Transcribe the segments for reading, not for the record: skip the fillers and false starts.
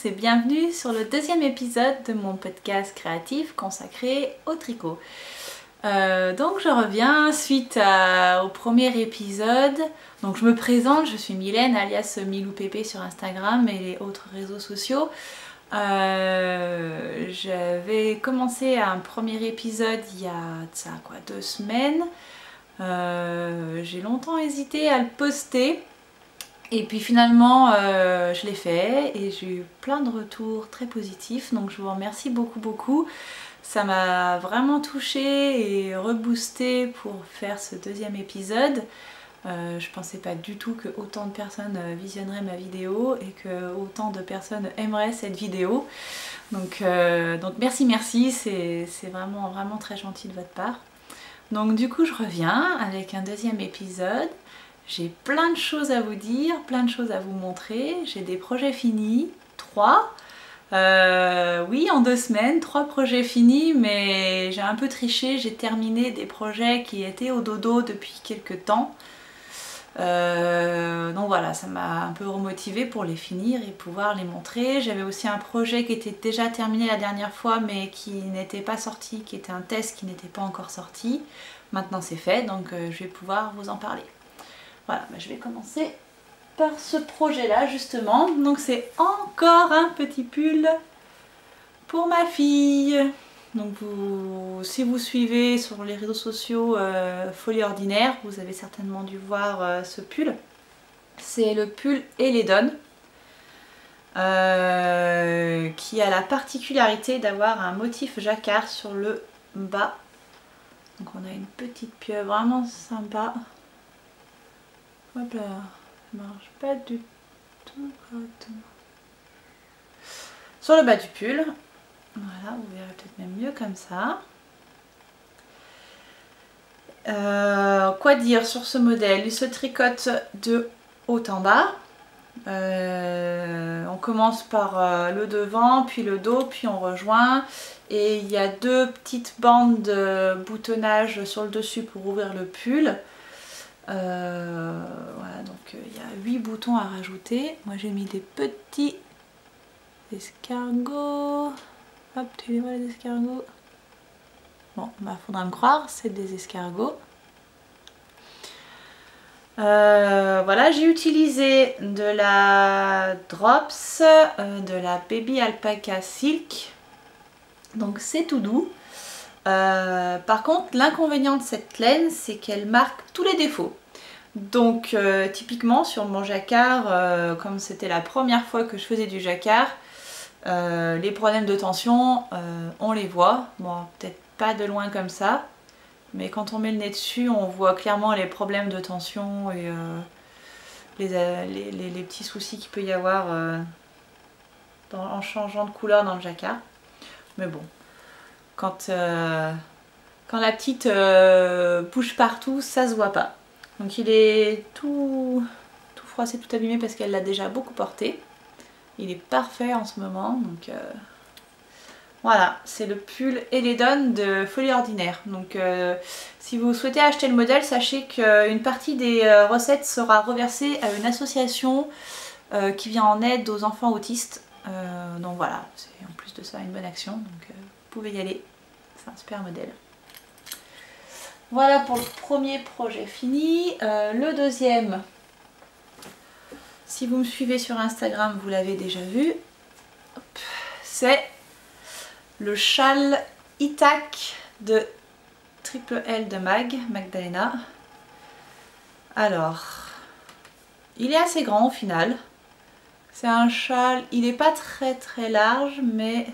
et bienvenue sur le deuxième épisode de mon podcast créatif consacré au tricot. Donc je reviens suite au premier épisode. Donc je me présente, je suis Mylène alias Milou Pépé sur Instagram et les autres réseaux sociaux. J'avais commencé un premier épisode il y a 2 semaines. J'ai longtemps hésité à le poster. Et puis finalement je l'ai fait et j'ai eu plein de retours très positifs, donc je vous remercie beaucoup. Ça m'a vraiment touchée et reboostée pour faire ce deuxième épisode. Je pensais pas du tout que autant de personnes visionneraient ma vidéo et que autant de personnes aimeraient cette vidéo. Donc merci, c'est vraiment très gentil de votre part. Donc du coup je reviens avec un deuxième épisode. J'ai plein de choses à vous dire, plein de choses à vous montrer. J'ai des projets finis, 3. Oui, en 2 semaines, 3 projets finis, mais j'ai un peu triché. J'ai terminé des projets qui étaient au dodo depuis quelques temps. Donc voilà, ça m'a un peu remotivée pour les finir et pouvoir les montrer. J'avais aussi un projet qui était déjà terminé la dernière fois, mais qui n'était pas sorti, qui était un test qui n'était pas encore sorti. Maintenant c'est fait, donc je vais pouvoir vous en parler. Voilà, je vais commencer par ce projet-là justement. Donc c'est encore un petit pull pour ma fille. Donc si vous suivez sur les réseaux sociaux Folie Ordinaire, vous avez certainement dû voir ce pull. C'est le pull Eledon qui a la particularité d'avoir un motif jacquard sur le bas. Donc on a une petite pieuvre vraiment sympa. Hop là, ça marche pas du tout correctement. Sur le bas du pull, voilà, vous verrez peut-être même mieux comme ça. Quoi dire sur ce modèle? Il se tricote de haut en bas. On commence par le devant, puis le dos, puis on rejoint. Et il y a 2 petites bandes de boutonnage sur le dessus pour ouvrir le pull. Voilà, donc il y a 8 boutons à rajouter. Moi j'ai mis des petits escargots. Hop, tu les vois les escargots? Bon, faudra me croire, c'est des escargots. Voilà, j'ai utilisé de la Drops, de la Baby Alpaca Silk. Donc c'est tout doux. Par contre, l'inconvénient de cette laine, c'est qu'elle marque tous les défauts. Donc typiquement sur mon jacquard, comme c'était la première fois que je faisais du jacquard, les problèmes de tension, on les voit. Bon, peut-être pas de loin comme ça, mais quand on met le nez dessus, on voit clairement les problèmes de tension et les petits soucis qu'il peut y avoir en changeant de couleur dans le jacquard. Mais bon. Quand la petite bouge partout, ça se voit pas. Donc il est tout froissé, tout abîmé parce qu'elle l'a déjà beaucoup porté. Il est parfait en ce moment. Donc voilà, c'est le pull Eledon de Folie Ordinaire. Donc si vous souhaitez acheter le modèle, sachez qu'une partie des recettes sera reversée à une association qui vient en aide aux enfants autistes. Donc voilà, c'est en plus de ça une bonne action. Donc vous pouvez y aller, c'est un super modèle. Voilà pour le premier projet fini. Le deuxième, si vous me suivez sur Instagram, vous l'avez déjà vu, c'est le châle Itac de Triple L de Magdalena. Alors, il est assez grand au final. C'est un châle, il n'est pas très large, mais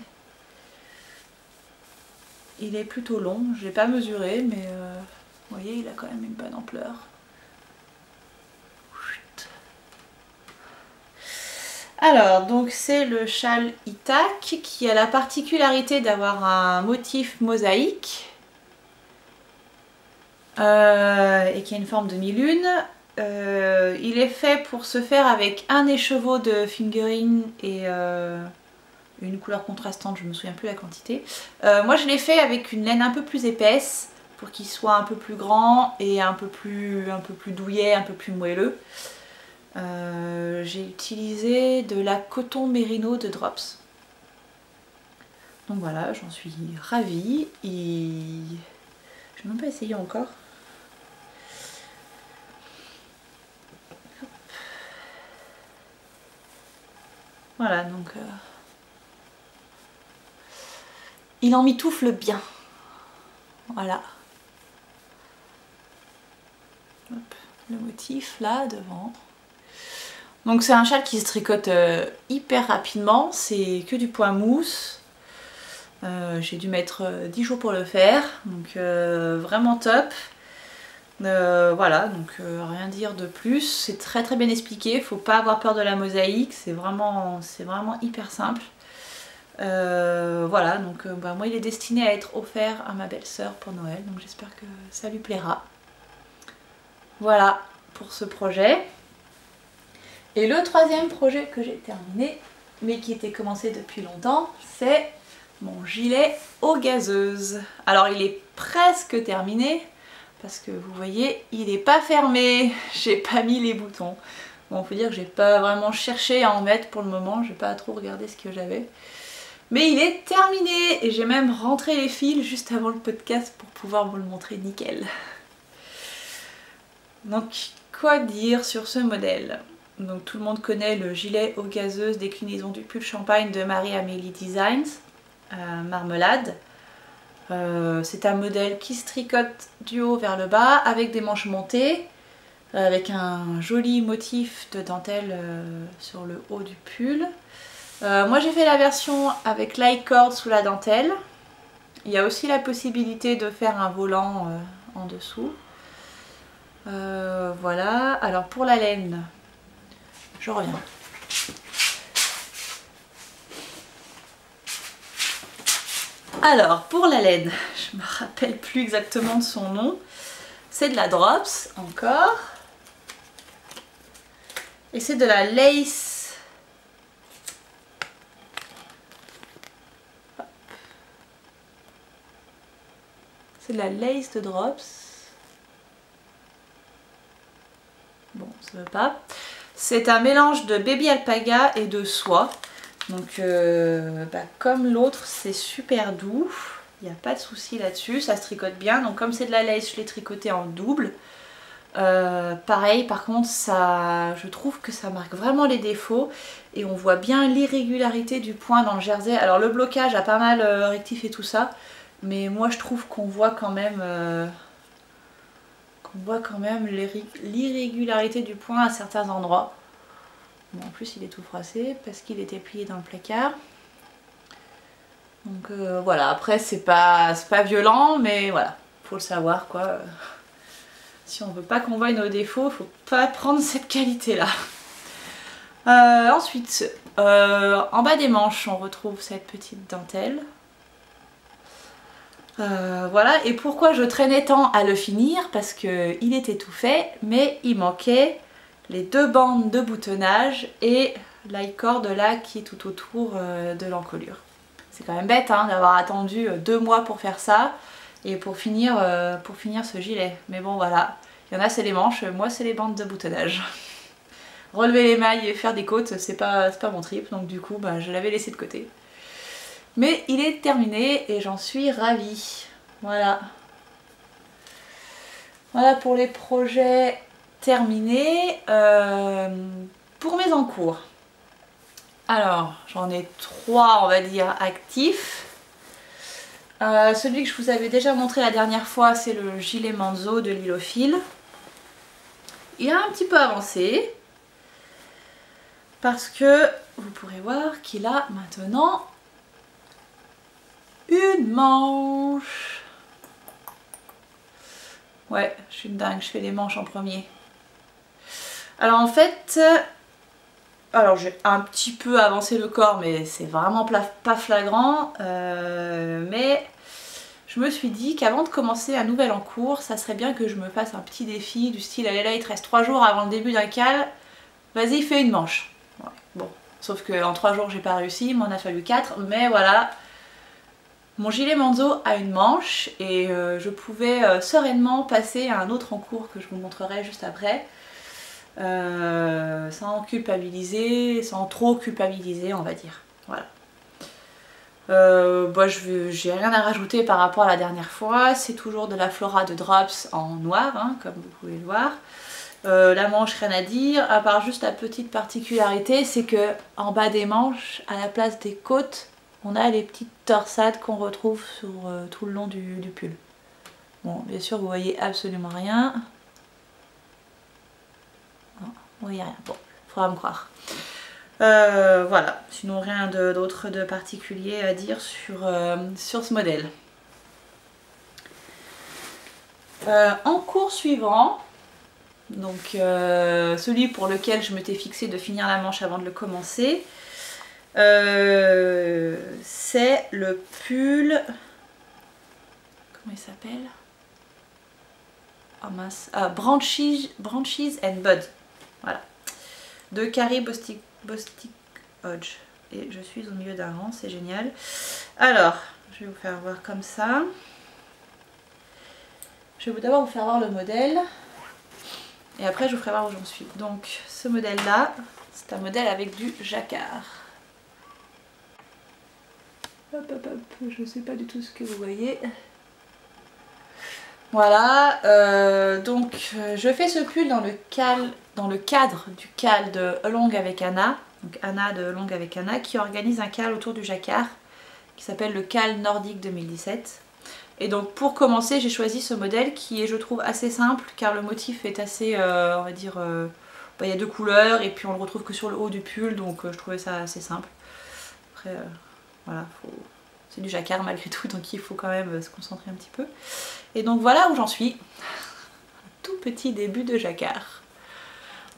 il est plutôt long. Je l'ai pas mesuré, mais vous voyez, il a quand même une bonne ampleur. Alors, donc c'est le châle Itac qui a la particularité d'avoir un motif mosaïque et qui a une forme de mi-lune. Il est fait pour se faire avec un écheveau de fingering et une couleur contrastante, je me souviens plus la quantité. Moi je l'ai fait avec une laine un peu plus épaisse pour qu'il soit un peu plus grand et un peu plus douillet, un peu plus moelleux. J'ai utilisé de la coton mérino de Drops. Donc voilà, j'en suis ravie et je n'ai même pas essayé encore. Voilà, donc il en mitoufle bien. Voilà. Hop, le motif là devant. Donc c'est un châle qui se tricote hyper rapidement, c'est que du point mousse. J'ai dû mettre 10 jours pour le faire, donc vraiment top. Voilà, donc rien dire de plus, c'est très très bien expliqué, faut pas avoir peur de la mosaïque, c'est vraiment hyper simple. Voilà, donc moi il est destiné à être offert à ma belle-sœur pour Noël, donc j'espère que ça lui plaira. Voilà pour ce projet. Et le troisième projet que j'ai terminé, mais qui était commencé depuis longtemps, c'est mon gilet aux gazeuses. Alors il est presque terminé, parce que vous voyez, il n'est pas fermé, j'ai pas mis les boutons. Bon, faut dire que j'ai pas vraiment cherché à en mettre pour le moment, j'ai pas trop regardé ce que j'avais. Mais il est terminé et j'ai même rentré les fils juste avant le podcast pour pouvoir vous le montrer nickel. Donc, quoi dire sur ce modèle? Donc tout le monde connaît le gilet aux gazeuses déclinaison du pull champagne de Marie-Amélie Designs, marmelade. C'est un modèle qui se tricote du haut vers le bas avec des manches montées, avec un joli motif de dentelle sur le haut du pull. Moi j'ai fait la version avec l'i-cord sous la dentelle. Il y a aussi la possibilité de faire un volant en dessous. Voilà, alors pour la laine, je reviens. Alors pour la laine, je me rappelle plus exactement de son nom, c'est de la Drops encore, et c'est de la lace. C'est de la lace de Drops. Bon, ça veut pas. C'est un mélange de baby alpaga et de soie. Donc comme l'autre, c'est super doux. Il n'y a pas de souci là-dessus. Ça se tricote bien. Donc comme c'est de la lace, je l'ai tricoté en double. Pareil, par contre, ça, je trouve que ça marque vraiment les défauts. Et on voit bien l'irrégularité du point dans le jersey. Alors le blocage a pas mal rectifié tout ça. Mais moi, je trouve qu'on voit quand même... l'irrégularité du point à certains endroits. Bon, en plus il est tout froissé parce qu'il était plié dans le placard. Donc voilà, après c'est pas violent, mais voilà, faut le savoir quoi. Si on veut pas qu'on voie nos défauts, faut pas prendre cette qualité là. Ensuite, en bas des manches on retrouve cette petite dentelle. Voilà, et pourquoi je traînais tant à le finir? Parce qu'il était tout fait, mais il manquait les deux bandes de boutonnage et l'i-cord là qui est tout autour de l'encolure. C'est quand même bête hein, d'avoir attendu 2 mois pour faire ça et pour finir ce gilet. Mais bon voilà, il y en a c'est les manches, moi c'est les bandes de boutonnage. Relever les mailles et faire des côtes, c'est pas mon trip, donc du coup je l'avais laissé de côté. Mais il est terminé et j'en suis ravie. Voilà. Voilà pour les projets terminés. Pour mes en cours. Alors, j'en ai 3, on va dire, actifs. Celui que je vous avais déjà montré la dernière fois, c'est le gilet Manzo de Lilofil. Il a un petit peu avancé. Parce que vous pourrez voir qu'il a maintenant une manche. Ouais, je suis une dingue, je fais les manches en premier. Alors en fait, j'ai un petit peu avancé le corps, mais c'est vraiment pas flagrant. Mais je me suis dit qu'avant de commencer un nouvel en cours, ça serait bien que je me fasse un petit défi du style, allez là, il te reste 3 jours avant le début d'un cal, vas-y fais une manche. Ouais, bon, sauf qu'en 3 jours j'ai pas réussi, il m'en a fallu 4, mais voilà. Mon gilet Manzo a une manche et je pouvais sereinement passer à un autre en cours que je vous montrerai juste après. sans culpabiliser, sans trop culpabiliser on va dire. Voilà. J'ai rien à rajouter par rapport à la dernière fois, c'est toujours de la Flora de Drops en noir, hein, comme vous pouvez le voir. La manche, rien à dire, à part juste la petite particularité, c'est que en bas des manches, à la place des côtes, on a les petites torsades qu'on retrouve sur tout le long du pull. Bon, bien sûr, vous voyez absolument rien. Non, vous voyez rien. Bon, faudra me croire. Voilà, sinon rien d'autre de particulier à dire sur ce modèle. En cours suivant, donc celui pour lequel je m'étais fixé de finir la manche avant de le commencer, c'est le pull, comment il s'appelle? Oh mince, Branches and Bud, voilà, de Carrie Bostic Hodge. Et je suis au milieu d'un rang, c'est génial. Alors, je vais vous faire voir comme ça. Je vais d'abord vous faire voir le modèle. Et après, je vous ferai voir où j'en suis. Donc, ce modèle-là, c'est un modèle avec du jacquard. Hop, hop, hop, je ne sais pas du tout ce que vous voyez. Voilà, je fais ce pull dans le cadre du cal de Along avec Anna. Donc Anna de Along avec Anna qui organise un cal autour du jacquard qui s'appelle le cal nordique 2017. Et donc pour commencer j'ai choisi ce modèle qui est je trouve assez simple car le motif est assez on va dire il y a deux couleurs et puis on le retrouve que sur le haut du pull donc je trouvais ça assez simple. Après voilà, c'est du jacquard malgré tout donc il faut quand même se concentrer un petit peu. Et donc voilà où j'en suis. Un tout petit début de jacquard.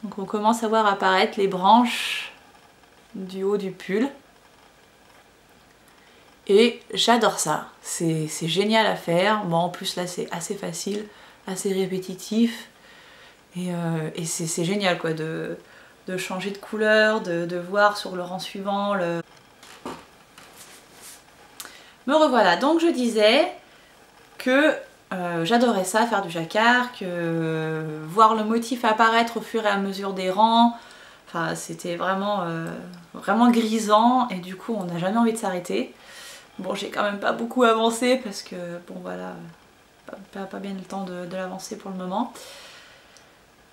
Donc on commence à voir apparaître les branches du haut du pull. Et j'adore ça, c'est génial à faire. Bon en plus là c'est assez facile, assez répétitif. Et c'est génial quoi de changer de couleur, de voir sur le rang suivant le... Me revoilà, donc je disais que j'adorais ça, faire du jacquard, que voir le motif apparaître au fur et à mesure des rangs, enfin c'était vraiment, vraiment grisant et du coup on n'a jamais envie de s'arrêter. Bon j'ai quand même pas beaucoup avancé parce que bon voilà, pas bien le temps de l'avancer pour le moment.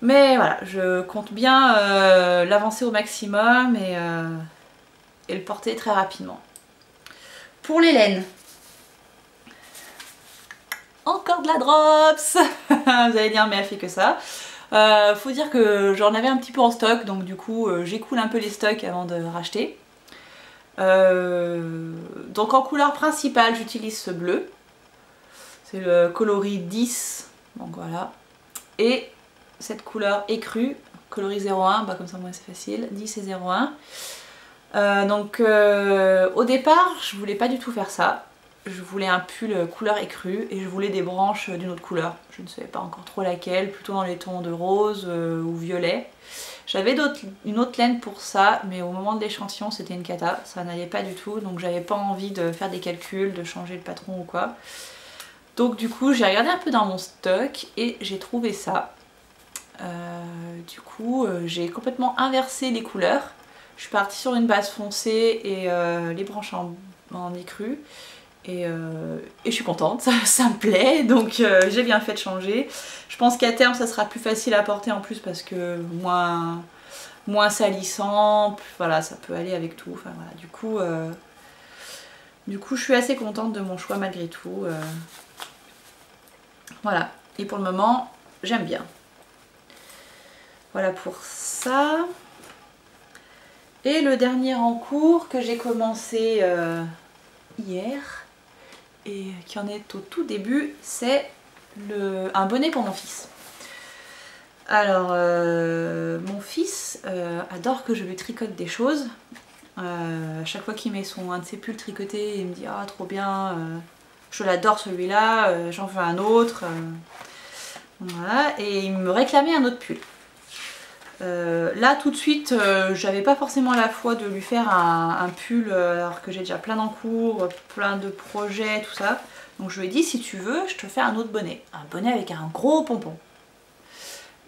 Mais voilà, je compte bien l'avancer au maximum et le porter très rapidement. Pour les laines, encore de la drops. Vous allez dire mais elle fait que ça. Faut dire que j'en avais un petit peu en stock donc du coup j'écoule un peu les stocks avant de racheter. Donc en couleur principale j'utilise ce bleu. C'est le coloris 10. Donc voilà. Et cette couleur écrue, coloris 01, bah comme ça moi c'est facile, 10 et 01. Au départ je voulais pas du tout faire ça. Je voulais un pull couleur écrue et je voulais des branches d'une autre couleur. Je ne savais pas encore trop laquelle, plutôt dans les tons de rose ou violet. J'avais une autre laine pour ça, mais au moment de l'échantillon c'était une cata, ça n'allait pas du tout, donc j'avais pas envie de faire des calculs, de changer le patron ou quoi. Donc du coup j'ai regardé un peu dans mon stock et j'ai trouvé ça. J'ai complètement inversé les couleurs. Je suis partie sur une base foncée et les branches en écru. Et je suis contente, ça me plaît, donc j'ai bien fait de changer. Je pense qu'à terme ça sera plus facile à porter en plus parce que moins salissant, voilà ça peut aller avec tout. Enfin voilà, du coup je suis assez contente de mon choix malgré tout. Voilà, et pour le moment j'aime bien. Voilà pour ça. Et le dernier en cours que j'ai commencé hier et qui en est au tout début, c'est un bonnet pour mon fils. Alors mon fils adore que je lui tricote des choses. À chaque fois qu'il met un de ses pulls tricotés, il me dit ah trop bien, je l'adore celui-là, j'en veux un autre. Voilà, et il me réclamait un autre pull. Là tout de suite j'avais pas forcément la foi de lui faire un pull alors que j'ai déjà plein en cours, plein de projets, tout ça. Donc je lui ai dit si tu veux je te fais un autre bonnet. Un bonnet avec un gros pompon.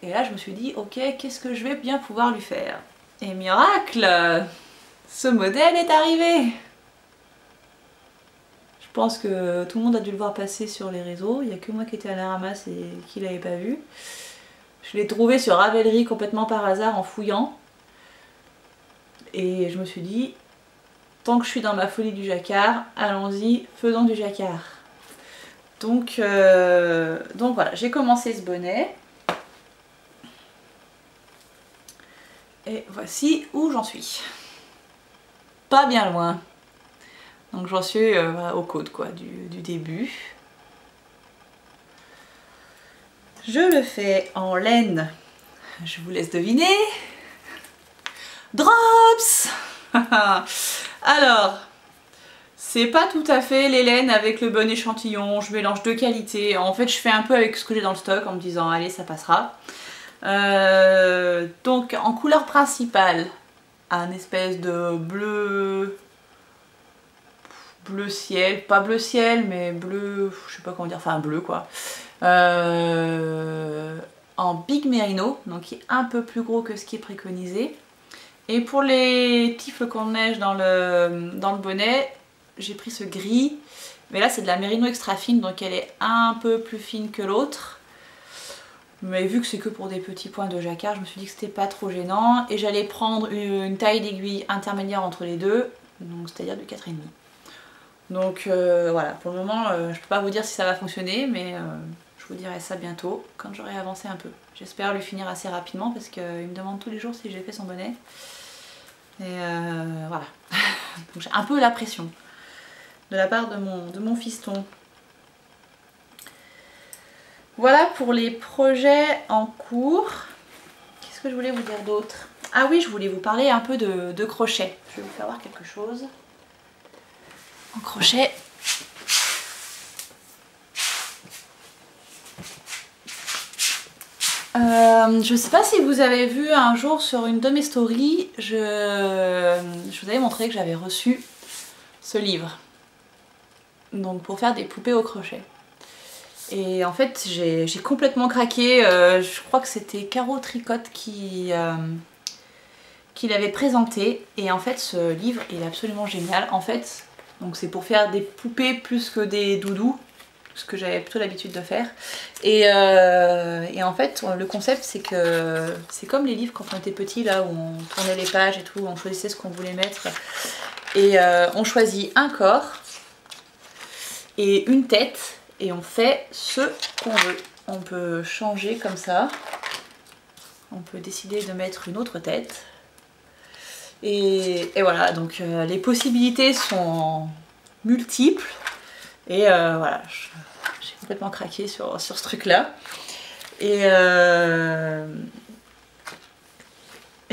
Et là je me suis dit ok, qu'est-ce que je vais bien pouvoir lui faire? Et miracle, ce modèle est arrivé. Je pense que tout le monde a dû le voir passer sur les réseaux, il n'y a que moi qui étais à la ramasse et qui l'avait pas vu. Je l'ai trouvé sur Ravelry complètement par hasard en fouillant. Et je me suis dit, tant que je suis dans ma folie du jacquard, allons-y, faisons du jacquard. Donc voilà, j'ai commencé ce bonnet. Et voici où j'en suis. Pas bien loin. Donc j'en suis au coude quoi, du début. Je le fais en laine. Je vous laisse deviner. Drops. Alors, c'est pas tout à fait les laines avec le bon échantillon. Je mélange deux qualités. En fait, je fais un peu avec ce que j'ai dans le stock en me disant allez, ça passera. Donc en couleur principale, un espèce de bleu ciel, pas bleu ciel mais bleu, je sais pas comment dire, enfin bleu quoi, en Big Merino, donc qui est un peu plus gros que ce qui est préconisé. Et pour les petits flocons de neige dans le bonnet, j'ai pris ce gris, mais là c'est de la Merino extra fine, donc elle est un peu plus fine que l'autre. Mais vu que c'est que pour des petits points de jacquard, je me suis dit que c'était pas trop gênant. Et j'allais prendre une taille d'aiguille intermédiaire entre les deux, donc c'est-à-dire du 4,5. Donc voilà, pour le moment je peux pas vous dire si ça va fonctionner, mais je vous dirai ça bientôt quand j'aurai avancé un peu. J'espère le finir assez rapidement parce qu'il me demande tous les jours si j'ai fait son bonnet. Et voilà, donc j'ai un peu la pression de la part de mon fiston. Voilà pour les projets en cours. Qu'est-ce que je voulais vous dire d'autre? Ah oui, je voulais vous parler un peu de crochet. Je vais vous faire voir quelque chose. En crochet. Je sais pas si vous avez vu un jour sur une de mes stories, je vous avais montré que j'avais reçu ce livre. Donc pour faire des poupées au crochet. Et en fait j'ai complètement craqué, je crois que c'était Caro Tricotte qui l'avait présenté. Et en fait ce livre il est absolument génial. En fait, donc c'est pour faire des poupées plus que des doudous, ce que j'avais plutôt l'habitude de faire. Et en fait le concept c'est que c'est comme les livres quand on était petit là où on tournait les pages et tout, on choisissait ce qu'on voulait mettre. Et on choisit un corps et une tête et on fait ce qu'on veut. On peut changer comme ça, on peut décider de mettre une autre tête. Et voilà, donc les possibilités sont multiples. Et voilà, j'ai complètement craqué sur ce truc là. Et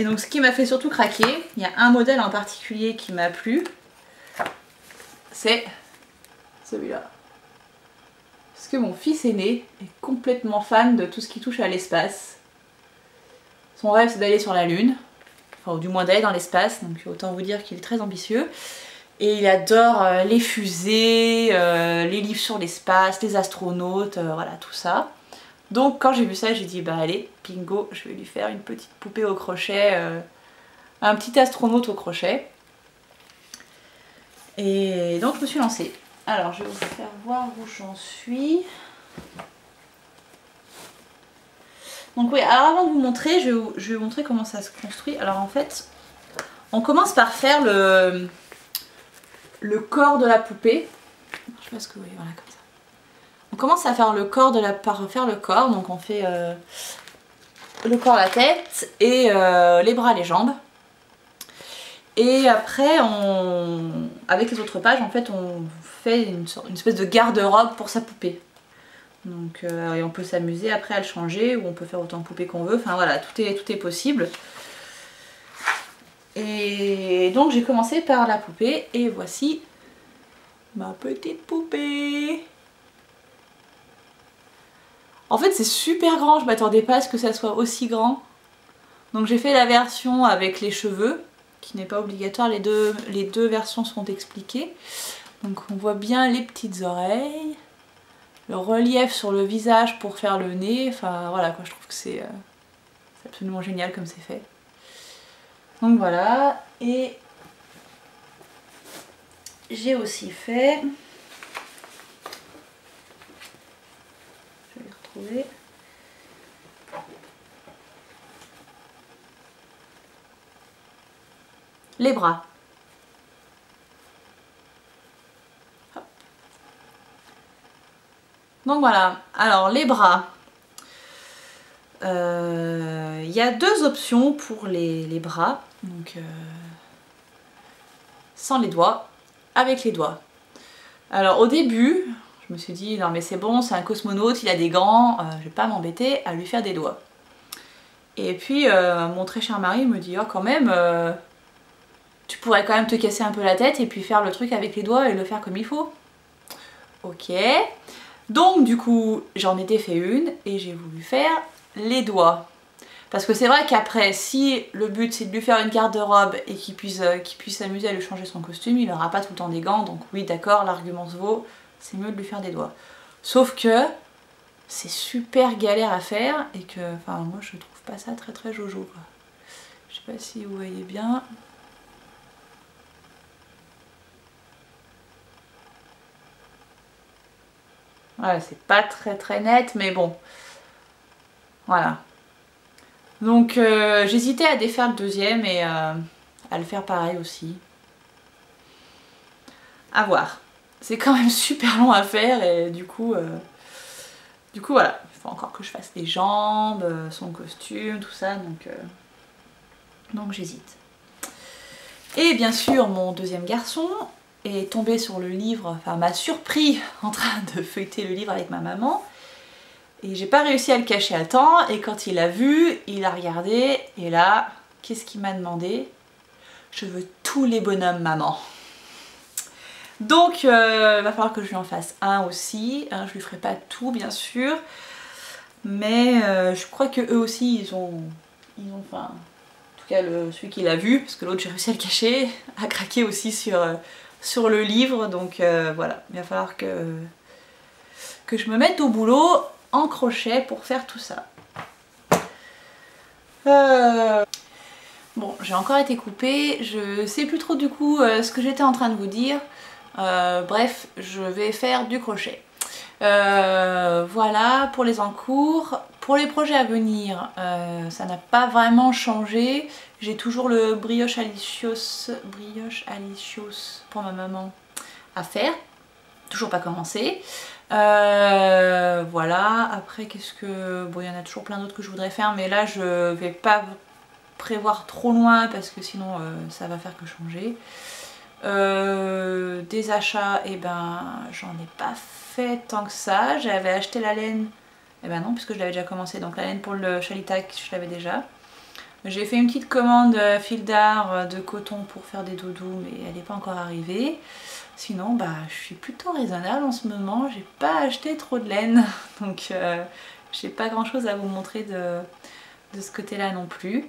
donc ce qui m'a fait surtout craquer, il y a un modèle en particulier qui m'a plu, c'est celui-là. Parce que mon fils aîné est complètement fan de tout ce qui touche à l'espace. Son rêve c'est d'aller sur la Lune, enfin ou du moins d'aller dans l'espace, donc autant vous dire qu'il est très ambitieux. Et il adore les fusées, les livres sur l'espace, les astronautes, voilà tout ça. Donc quand j'ai vu ça, j'ai dit bah allez, bingo, je vais lui faire une petite poupée au crochet, un petit astronaute au crochet. Et donc je me suis lancée. Alors je vais vous faire voir où j'en suis. Donc oui, alors avant de vous montrer, je vais vous montrer comment ça se construit. Alors en fait, on commence par faire le corps de la poupée. Je sais pas ce que vous voyez, voilà comme ça. On commence à faire le corps par faire le corps, donc on fait le corps, la tête et les bras, les jambes. Et après, avec les autres pages, en fait, on fait une espèce de garde-robe pour sa poupée. Donc, et on peut s'amuser après à le changer, ou on peut faire autant de poupées qu'on veut. Enfin voilà, tout est possible. Et donc j'ai commencé par la poupée, et voici ma petite poupée. En fait, c'est super grand, je m'attendais pas à ce que ça soit aussi grand. Donc j'ai fait la version avec les cheveux, qui n'est pas obligatoire, les deux versions sont expliquées. Donc on voit bien les petites oreilles, le relief sur le visage pour faire le nez, enfin voilà quoi, je trouve que c'est absolument génial comme c'est fait. Donc voilà, et j'ai aussi fait, je vais les retrouver, les bras. Hop. Donc voilà, alors les bras, il y a deux options pour les bras, donc sans les doigts, avec les doigts. Alors au début, je me suis dit non mais c'est bon, c'est un cosmonaute, il a des gants, je vais pas m'embêter à lui faire des doigts. Et puis mon très cher mari me dit oh quand même, tu pourrais quand même te casser un peu la tête et puis faire le truc avec les doigts et le faire comme il faut. Ok. Donc du coup j'en ai fait une et j'ai voulu faire les doigts. Parce que c'est vrai qu'après, si le but c'est de lui faire une garde-robe et qu'il puisse s'amuser à lui changer son costume, il n'aura pas tout le temps des gants, donc oui d'accord, l'argument se vaut, c'est mieux de lui faire des doigts. Sauf que c'est super galère à faire et que, enfin moi je trouve pas ça très très jojo quoi. Je sais pas si vous voyez bien. Voilà, c'est pas très très net, mais bon. Voilà. Donc j'hésitais à défaire le deuxième et à le faire pareil aussi. À voir. C'est quand même super long à faire et du coup voilà. Il faut encore que je fasse les jambes, son costume, tout ça, donc j'hésite. Et bien sûr mon deuxième garçon est tombé sur le livre, enfin m'a surpris en train de feuilleter le livre avec ma maman. Et j'ai pas réussi à le cacher à temps et quand il l'a vu, il a regardé et là, qu'est-ce qu'il m'a demandé? Je veux tous les bonhommes maman. Donc il va falloir que je lui en fasse un aussi, je lui ferai pas tout bien sûr, mais je crois que eux aussi ils ont enfin, en tout cas celui qui l'a vu, parce que l'autre j'ai réussi à le cacher, a craqué aussi sur le livre, donc voilà, il va falloir que je me mette au boulot en crochet pour faire tout ça. Bon, j'ai encore été coupée, je sais plus trop du coup ce que j'étais en train de vous dire. Bref, je vais faire du crochet. Voilà pour les encours. Pour les projets à venir, ça n'a pas vraiment changé. J'ai toujours le brioche alicios pour ma maman à faire. Toujours pas commencé. Voilà, après qu'est-ce que... Bon, il y en a toujours plein d'autres que je voudrais faire, mais là je vais pas prévoir trop loin parce que sinon ça va faire que changer. Des achats, et ben j'en ai pas fait tant que ça. J'avais acheté la laine, et ben non puisque je l'avais déjà commencé, donc la laine pour le chalitac je l'avais déjà. J'ai fait une petite commande fil d'art de coton pour faire des doudous, mais elle n'est pas encore arrivée. Sinon bah je suis plutôt raisonnable en ce moment, j'ai pas acheté trop de laine, donc j'ai pas grand chose à vous montrer de ce côté là non plus.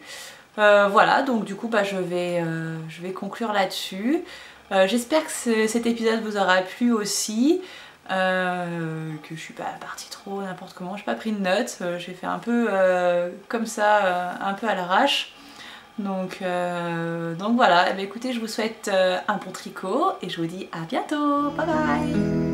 Voilà, donc du coup bah, je vais conclure là-dessus. J'espère que cet épisode vous aura plu aussi, que je suis pas partie trop n'importe comment, j'ai pas pris de notes, j'ai fait un peu comme ça, un peu à l'arrache. Donc voilà, eh bien, écoutez, je vous souhaite un bon tricot et je vous dis à bientôt, bye bye.